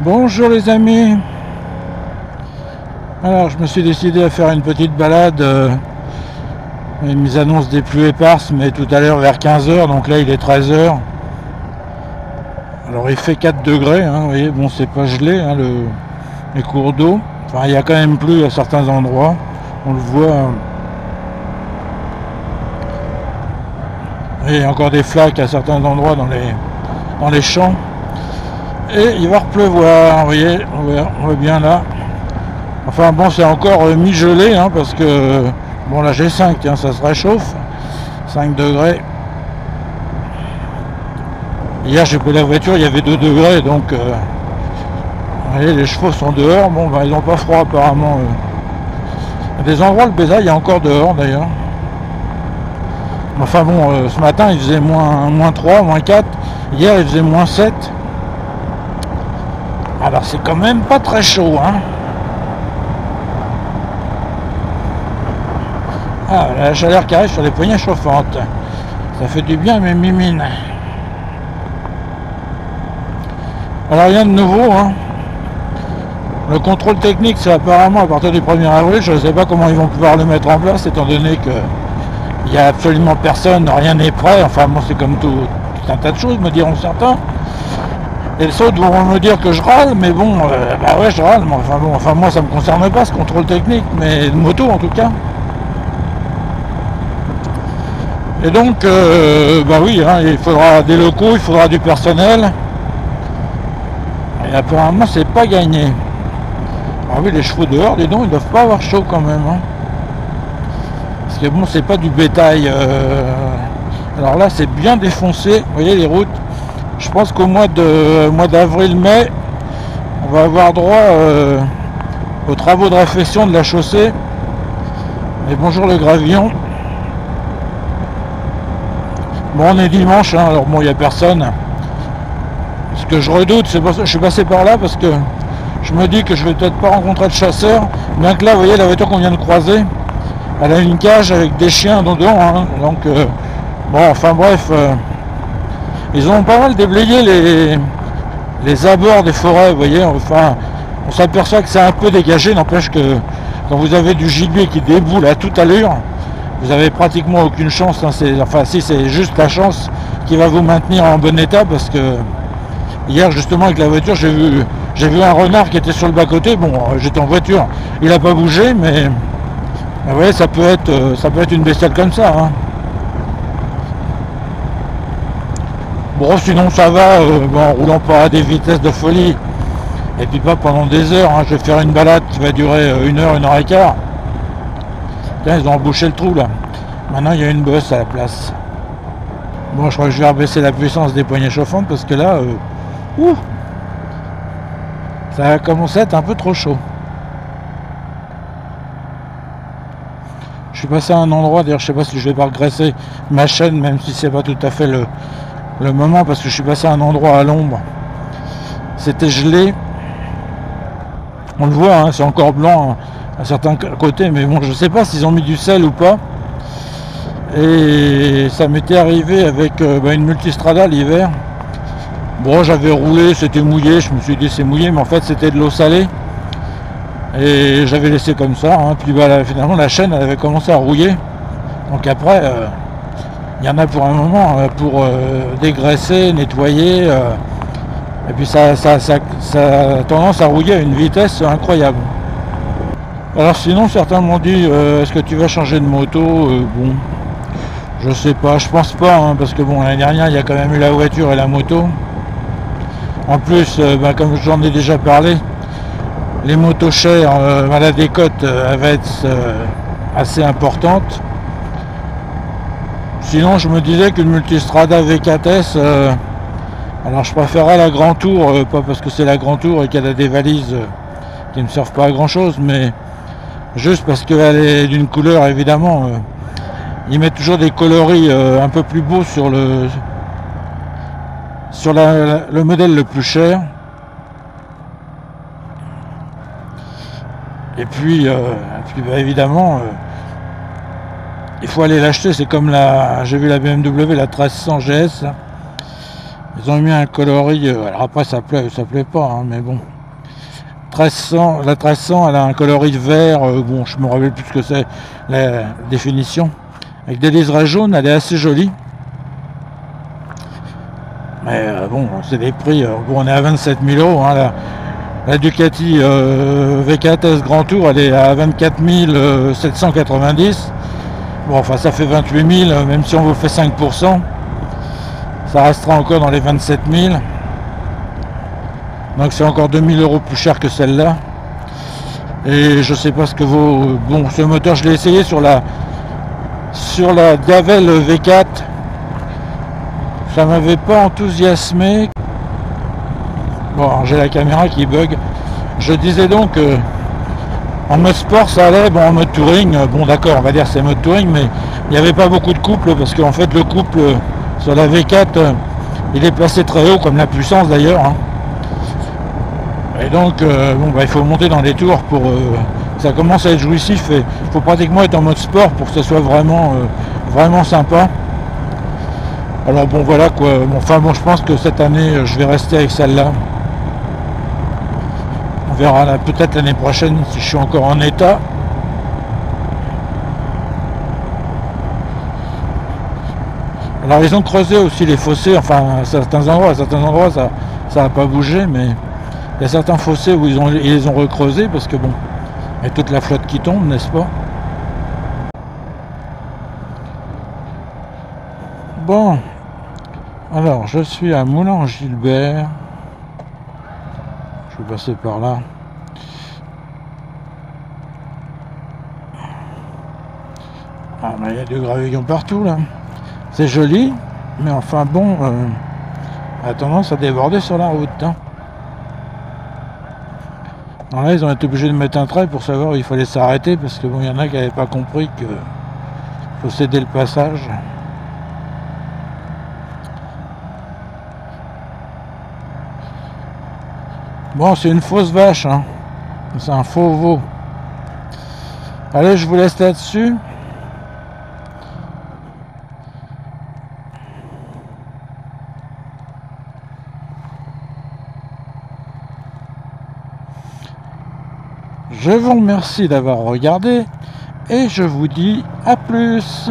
Bonjour les amis. Alors je me suis décidé à faire une petite balade. Ils nous annoncent des pluies éparses, mais tout à l'heure vers 15 h, donc là il est 13 h. Alors il fait 4 degrés, hein, vous voyez, bon c'est pas gelé, hein, les cours d'eau. Enfin il y a quand même plu à certains endroits, on le voit. Et il y a encore des flaques à certains endroits dans les champs. Et il va repleuvoir, vous voyez, on voit bien là. Enfin bon, c'est encore mi-gelé, hein, parce que bon là j'ai 5, hein, ça se réchauffe, 5 degrés. Hier j'ai pris la voiture, il y avait 2 degrés, donc vous voyez, les chevaux sont dehors. Bon bah ils n'ont pas froid apparemment. Il y a des endroits, le bétail il y a encore dehors d'ailleurs. Enfin bon, ce matin il faisait moins 3, moins 4, hier il faisait moins 7. Alors c'est quand même pas très chaud, hein. Ah, la chaleur qui arrive sur les poignées chauffantes. Ça fait du bien à mes mimines. Alors rien de nouveau, hein. Le contrôle technique, c'est apparemment à partir du 1er avril. Je ne sais pas comment ils vont pouvoir le mettre en place, étant donné que il n'y a absolument personne, rien n'est prêt. Enfin bon, c'est comme tout un tas de choses, me diront certains. Et les autres vont me dire que je râle, mais bon, bah ouais, je râle. Mais enfin moi ça me concerne pas ce contrôle technique, mais de moto en tout cas. Et donc, bah oui, hein, il faudra des locaux, il faudra du personnel. Et apparemment, c'est pas gagné. Ah oui, les chevaux dehors, dis donc, ils doivent pas avoir chaud quand même. Hein. Parce que bon, c'est pas du bétail. Alors là, c'est bien défoncé. Vous voyez les routes. Je pense qu'au mois d'avril-mai, on va avoir droit aux travaux de réfection de la chaussée. Et bonjour le gravillon. Bon, on est dimanche, hein, alors bon, il n'y a personne. Ce que je redoute, c'est pour ça que je suis passé par là, parce que je me dis que je vais peut-être pas rencontrer de chasseurs. Bien que là, vous voyez, la voiture qu'on vient de croiser, elle a une cage avec des chiens dedans, hein, donc bon, enfin bref, ils ont pas mal déblayé les abords des forêts, vous voyez, enfin, on s'aperçoit que c'est un peu dégagé, n'empêche que quand vous avez du gibier qui déboule à toute allure, vous avez pratiquement aucune chance, hein, enfin si, c'est juste la chance qui va vous maintenir en bon état, parce que hier justement avec la voiture j'ai vu un renard qui était sur le bas-côté. Bon, j'étais en voiture, il n'a pas bougé, mais vous voyez, ça peut être une bestiole comme ça, hein. Bon, sinon ça va, bon, en roulant pas à des vitesses de folie, et puis pas pendant des heures, hein. Je vais faire une balade qui va durer 1 heure, 1 heure et quart. Tiens, ils ont embouché le trou là. Maintenant il y a une bosse à la place. Bon, je crois que je vais rebaisser la puissance des poignées chauffantes, parce que là, ça a commencé à être un peu trop chaud. Je suis passé à un endroit, d'ailleurs je sais pas si je vais pas regresser ma chaîne, même si c'est pas tout à fait le moment, parce que je suis passé à un endroit à l'ombre. C'était gelé. On le voit, hein, c'est encore blanc, hein, à certains côtés, mais bon, je sais pas s'ils ont mis du sel ou pas. Et ça m'était arrivé avec une multistrada l'hiver. Bon, j'avais roulé, c'était mouillé, je me suis dit c'est mouillé, mais en fait c'était de l'eau salée. Et j'avais laissé comme ça, hein. Puis bah, finalement la chaîne elle avait commencé à rouiller. Donc après, il y en a pour un moment, pour dégraisser, nettoyer. Et puis ça a tendance à rouiller à une vitesse incroyable. Alors sinon certains m'ont dit, est-ce que tu vas changer de moto? Bon, je sais pas, je pense pas, hein, parce que bon, l'année dernière il y a quand même eu la voiture et la moto. En plus, comme j'en ai déjà parlé, les motos chères, la décote elle va être assez importante. Sinon je me disais qu'une multistrada V4S, alors je préférerais la Grand Tour, pas parce que c'est la Grand Tour et qu'elle a des valises qui ne servent pas à grand chose, mais juste parce qu'elle est d'une couleur, évidemment. Ils mettent toujours des coloris un peu plus beaux sur le modèle le plus cher. Et puis évidemment, il faut aller l'acheter. C'est comme j'ai vu la BMW, la 1300 GS. Ils ont mis un coloris, alors après ça plaît pas, hein, mais bon. 1300, la 1300 elle a un coloris vert, bon je me rappelle plus ce que c'est la définition. Avec des liserés jaunes, elle est assez jolie. Mais bon, c'est des prix, bon, on est à 27 000 €, hein, la Ducati V4S Grand Tour, elle est à 24 790. Bon, enfin ça fait 28 000, même si on vous fait 5%, ça restera encore dans les 27 000. Donc c'est encore 2 000 € plus cher que celle-là. Et je sais pas ce que vaut. Bon, ce moteur, je l'ai essayé sur la Gavel V4. Ça m'avait pas enthousiasmé. Bon, j'ai la caméra qui bug. Je disais donc en mode sport ça allait, bon en mode touring, bon d'accord on va dire c'est mode touring, mais il n'y avait pas beaucoup de couple parce qu'en fait le couple sur la V4 il est placé très haut comme la puissance d'ailleurs, hein. Et donc bon bah il faut monter dans les tours pour ça commence à être jouissif et il faut pratiquement être en mode sport pour que ce soit vraiment vraiment sympa. Alors bon voilà quoi, bon, enfin bon je pense que cette année je vais rester avec celle-là. On verra peut-être l'année prochaine si je suis encore en état. Alors ils ont creusé aussi les fossés, enfin à certains endroits ça n'a pas bougé, mais il y a certains fossés où ils les ont recreusés parce que bon, il y a toute la flotte qui tombe, n'est-ce pas? Bon, alors je suis à Moulins-Gilbert. Je vais passer par là. Ah mais il y a du gravillon partout là. C'est joli, mais enfin bon, a tendance à déborder sur la route, hein. Alors là ils ont été obligés de mettre un trait pour savoir où il fallait s'arrêter parce que bon il y en a qui n'avaient pas compris que faut céder le passage. Bon c'est une fausse vache, hein. C'est un faux veau. Allez je vous laisse là-dessus. Je vous remercie d'avoir regardé et je vous dis à plus.